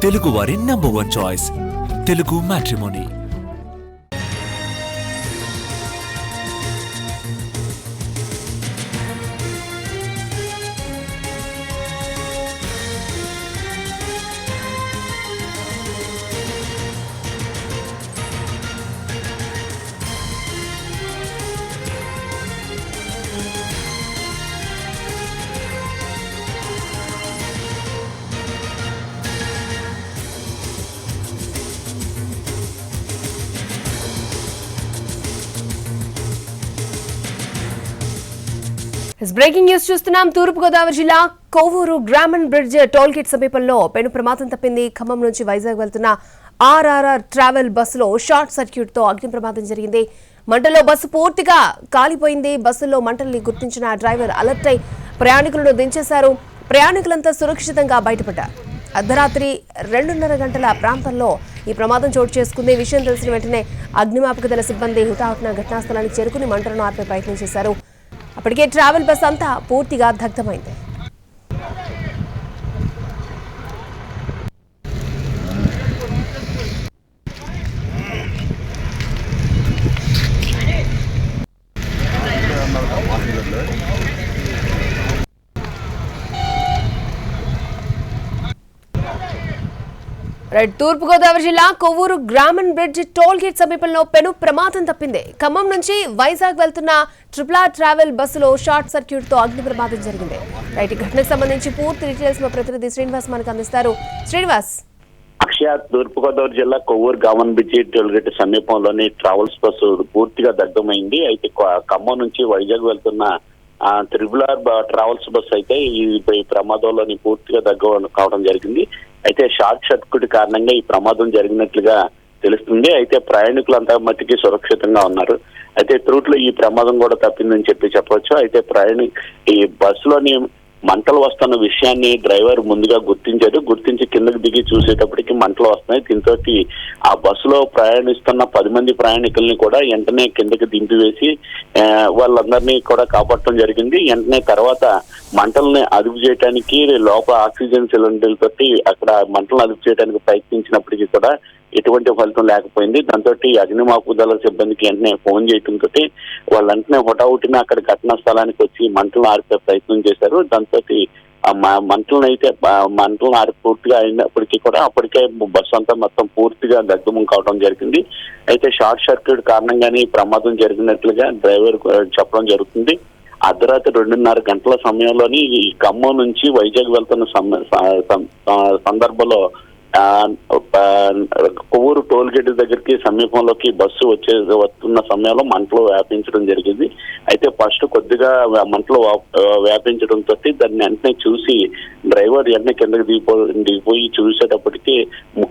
తెలుగువారి #1 choice Telugu matrimony. Breaking news చూస్తున్నాం. తూర్పుగోదావరి జిల్లా కొవ్వూరు గ్రామన్ బ్రిడ్జ్ టోల్ గేట్ సమీపంలో పెను ప్రమాదం తప్పింది. ఖమ్మం నుంచి వైజాగ్ వెళ్తున్న ఆర్ఆర్ఆర్ ట్రావెల్ బస్సులో షార్ట్ సర్క్యూట్ తో అగ్ని ప్రమాదం జరిగింది. మంటల్లో బస్సు పూర్తిగా కాలిపోయింది. బస్సులో మంటల్ని గుర్తించిన డ్రైవర్ అలర్ట్ అయి ప్రయాణికులను దించేశారు. ప్రయాణికులంతా సురక్షితంగా బయటపడ్డారు. అర్ధరాత్రి 2:30 గంటల ప్రాంతంలో ఈ ప్రమాదం చోటు చేసుకుంది. విషయం తెలిసిన వెంటనే అగ్నిమాపక దళ సిబ్బంది హుటాహుటిన ఘటనా స్థలానికి చేరుకుని మంటలను ఆర్పే ప్రయత్నం చేశారు. అప్పటికే ట్రావెల్ బస్ అంతా పూర్తిగా దగ్ధమైంది. తూర్పుగోదావరి జిల్లా కొవ్వూరు గ్రామన్ బ్రిడ్జ్ టోల్ గేట్ సమీపంలో పెను ప్రమాదం తప్పింది. ఖమ్మం నుంచి వైజాగ్ వెళ్తున్న RRR ట్రావెల్ బస్సులో షార్ట్ సర్క్యూట్ తో అగ్ని ప్రమాదం జరిగింది. ఘటనకు సంబంధించి పూర్తి డీటెయిల్స్ మా ప్రతినిధి శ్రీనివాస్ మనకు అందిస్తారు. శ్రీనివాస్. అక్షయ, తూర్పుగోదావరి జిల్లా కొవ్వూరు గ్రామన్ బ్రిడ్జ్ టోల్ గేట్ సమీపంలోని ట్రావెల్స్ బస్సు పూర్తిగా దగ్ధమైంది. అయితే ఖమ్మం నుంచి వైజాగ్ వెళ్తున్న RRR ట్రావెల్స్ బస్సు అయితే ఈ ప్రమాదంలోని పూర్తిగా కావడం జరిగింది. అయితే షార్ట్ సర్క్యూట్ కారణంగా ఈ ప్రమాదం జరిగినట్లుగా తెలుస్తుంది. అయితే ప్రయాణికులంతా మట్టికి సురక్షితంగా ఉన్నారు. అయితే ట్రూట్లో ఈ ప్రమాదం కూడా తప్పిందని చెప్పవచ్చు. అయితే ఈ బస్సులోని మంటలు వస్తున్న విషయాన్ని డ్రైవర్ ముందుగా గుర్తించి కిందకి దిగి చూసేటప్పటికి మంటలు వస్తున్నాయి. దీంతో ఆ బస్సులో ప్రయాణిస్తున్న 10 మంది ప్రయాణికుల్ని కూడా వెంటనే కిందకి దింపివేసి వాళ్ళందరినీ కూడా కాపాడటం జరిగింది. వెంటనే తర్వాత మంటల్ని అదుపు చేయడానికి లోపల ఆక్సిజన్ సిలిండర్లతో అక్కడ మంటలను అదుపు చేయడానికి ప్రయత్నించినప్పటికీ కూడా ఎటువంటి ఫలితం లేకపోయింది. దాంతో అగ్నిమాపక దళ సిబ్బందికి వెంటనే ఫోన్ చేయడంతో వాళ్ళు వెంటనే హుటాహుటిన అక్కడ ఘటనా స్థలానికి వచ్చి మంటలను ఆర్పే ప్రయత్నం చేశారు. దాంతో మంటలను ఆరి పూర్తిగా అయినప్పటికీ కూడా అప్పటికే బస్సు అంతా మొత్తం పూర్తిగా దగ్ధం కావడం జరిగింది. అయితే షార్ట్ సర్క్యూట్ కారణంగానే ఈ ప్రమాదం జరిగినట్లుగా డ్రైవర్ చెప్పడం జరుగుతుంది. అర్ధరాత్రి 2:30 గంటల సమయంలోని ఈ ఖమ్మం నుంచి వైజాగ్ వెళ్తున్న సందర్భంలో కొవ్వూరు టోల్ గేట్ దగ్గరికి సమీపంలోకి బస్సు వస్తున్న సమయంలో మంటలు వ్యాపించడం జరిగింది. అయితే ఫస్ట్ కొద్దిగా మంటలు వ్యాపించడంతో దాన్ని వెంటనే చూసి డ్రైవర్ వెంటనే కిందకి దిగిపోయి చూసేటప్పటికి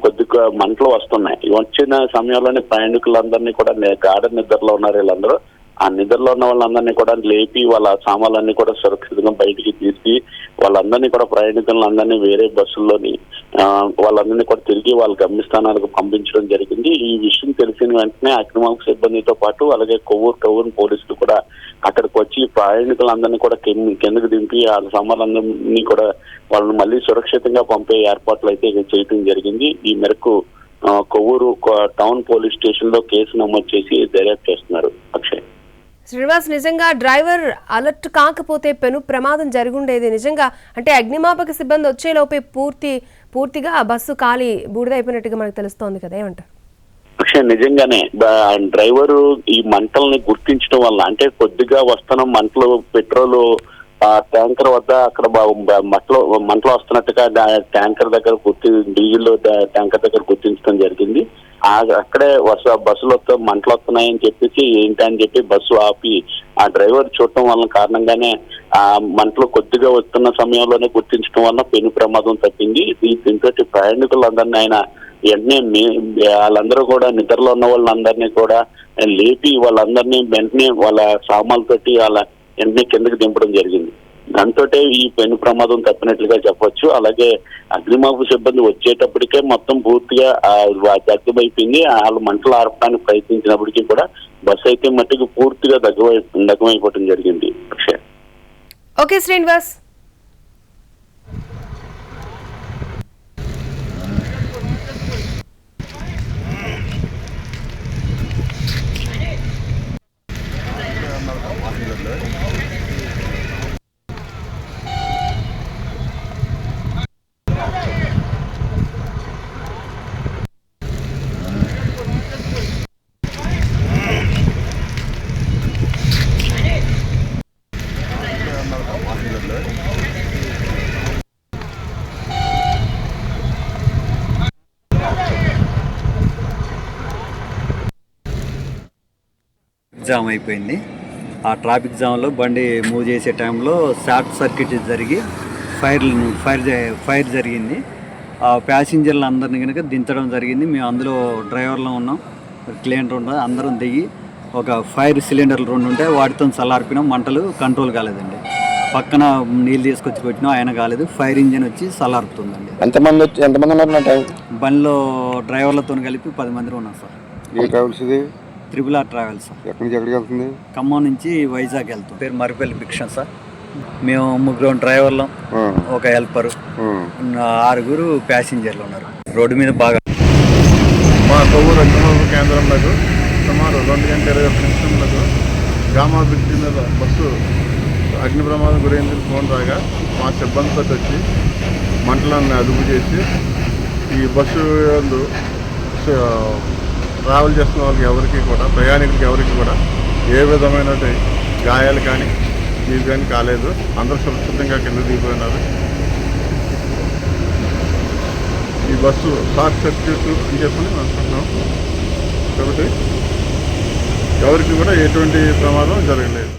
కొద్దిగా మంటలు వస్తున్నాయి. వచ్చిన సమయంలోనే ప్రయాణికులందరినీ కూడా గాఢ నిద్రలో ఉన్నారు. వీళ్ళందరూ ఆ నిద్రలో ఉన్న వాళ్ళందరినీ కూడా లేపి వాళ్ళ సామాన్లన్నీ కూడా సురక్షితంగా బయటికి తీసి వాళ్ళందరినీ కూడా ప్రయాణికులందరినీ వేరే బస్సుల్లోని వాళ్ళందరినీ కూడా తిరిగి వాళ్ళ గమ్యస్థానాలకు పంపించడం జరిగింది. ఈ విషయం తెలిసిన వెంటనే అగ్నిమాపక సిబ్బందితో పాటు అలాగే కొవ్వూరు పోలీసులు కూడా అక్కడికి వచ్చి ప్రయాణికులందరినీ కూడా కిందకు దింపి వాళ్ళ సామాన్లన్నీ కూడా వాళ్ళని మళ్ళీ సురక్షితంగా పంపే ఏర్పాట్లు అయితే చేయడం జరిగింది. ఈ మేరకు కొవ్వూరు టౌన్ పోలీస్ స్టేషన్ లో కేసు నమోదు చేసి దర్యాప్తు చేస్తున్నారు. అక్షయ్. శ్రీనివాస్, నిజంగా డ్రైవర్ అలర్ట్ కాకపోతే పెను ప్రమాదం జరుగుండేది. నిజంగా అంటే అగ్నిమాపక సిబ్బంది వచ్చేలోపే పూర్తిగా బస్సు కాలి బూడిదైపోయినట్టుగా మనకు తెలుస్తోంది కదా, ఏమంటారు? అక్షయ్, నిజంగానే డ్రైవరు ఈ మంటల్ని గుర్తించడం వల్ల అంటే కొద్దిగా వస్తున్న మంటలు పెట్రోల్ ట్యాంకర్ వద్ద అక్కడ మంటలు వస్తున్నట్టుగా ట్యాంకర్ దగ్గర డీజిల్ ట్యాంకర్ దగ్గర గుర్తించడం జరిగింది. అక్కడే బస్సులో మంటలు వస్తున్నాయని చెప్పేసి ఏంటని చెప్పి బస్సు ఆపి ఆ డ్రైవర్ చూడటం వల్ల కారణంగానే ఆ మంటలు కొద్దిగా వస్తున్న సమయంలోనే గుర్తించడం వల్ల పెను ప్రమాదం తప్పింది. దీంతో ప్రయాణికులందరినీ ఆయన వెంటనే వాళ్ళందరూ కూడా నిద్రలో ఉన్న వాళ్ళందరినీ కూడా లేపి వాళ్ళందరినీ వెంటనే వాళ్ళ సామాన్లతోటి వాళ్ళ వెంటనే కిందకి దింపడం జరిగింది. దాంతో ఈ పెను ప్రమాదం తప్పినట్లుగా చెప్పొచ్చు. అలాగే అగ్నిమాపక సిబ్బంది వచ్చేటప్పటికే మొత్తం పూర్తిగా దగ్ధమైపోయింది. వాళ్ళు మంటలు ఆర్పడానికి ప్రయత్నించినప్పటికీ కూడా బస్సు అయితే మట్టికి పూర్తిగా దగ్ధమైపోవడం జరిగింది. ఓకే శ్రీనివాస్. జామ్ అయిపోయింది. ఆ ట్రాఫిక్ జామ్లో బండి మూవ్ చేసే టైంలో షార్ట్ సర్క్యూట్ జరిగి ఫైర్ జరిగింది. ఆ ప్యాసింజర్లు అందరిని కనుక దించడం జరిగింది. మేము అందులో డ్రైవర్లో ఉన్నాం, క్లీనర్ ఉన్నాం, అందరం దిగి ఒక ఫైర్ సిలిండర్లు 2 ఉంటాయి, వాటితో చల్లార్పినాం. మంటలు కంట్రోల్ కాలేదండి. పక్కన నీళ్ళు తీసుకొచ్చి పెట్టినా ఆయన కాలేదు. ఫైర్ ఇంజిన్ వచ్చి చల్లారుతుందండి. ఎంతమంది ఉన్నారు? బండిలో డ్రైవర్లతో కలిపి 10 మంది ఉన్నాం సార్. ఏ ట్రావెల్స్ ఇది? Triple R travels sir. ఎక్కడి నుంచి ఎక్కడికి వెళ్తుంది? ఖమ్మం నుంచి వైజాగ్ వెళ్తాం. పేరు మరిపల్లి భిక్షన్ సార్. మేము 3 డ్రైవర్లం, ఒక హెల్పరు, 6 ప్యాసింజర్లు ఉన్నారు. రోడ్డు మీద బాగా మా కొవ్వూరు అగ్నిమాపక కేంద్రంలో సుమారు 2 గంటల 21 నిమిషంలకు గామా బ్రిడ్జి మీద బస్సు అగ్ని ప్రమాదం గురైంది ఫోన్ రాగా మా సిబ్బందితో వచ్చి మంటలను అదుపు చేసి ఈ బస్సు ట్రావెల్ చేస్తున్న వాళ్ళకి ఎవరికి కూడా, ప్రయాణికులకి ఎవరికి కూడా ఏ విధమైన గాయాలు కానీ ఇవి కానీ కాలేదు. అందరూ సురక్షితంగా కింద దిగిపోయినారు. ఈ బస్సు షార్ట్ సర్క్యూట్ అని చెప్పని అనుకుంటున్నాం కాబట్టి ఎవరికి కూడా ఎటువంటి ప్రమాదం జరగలేదు.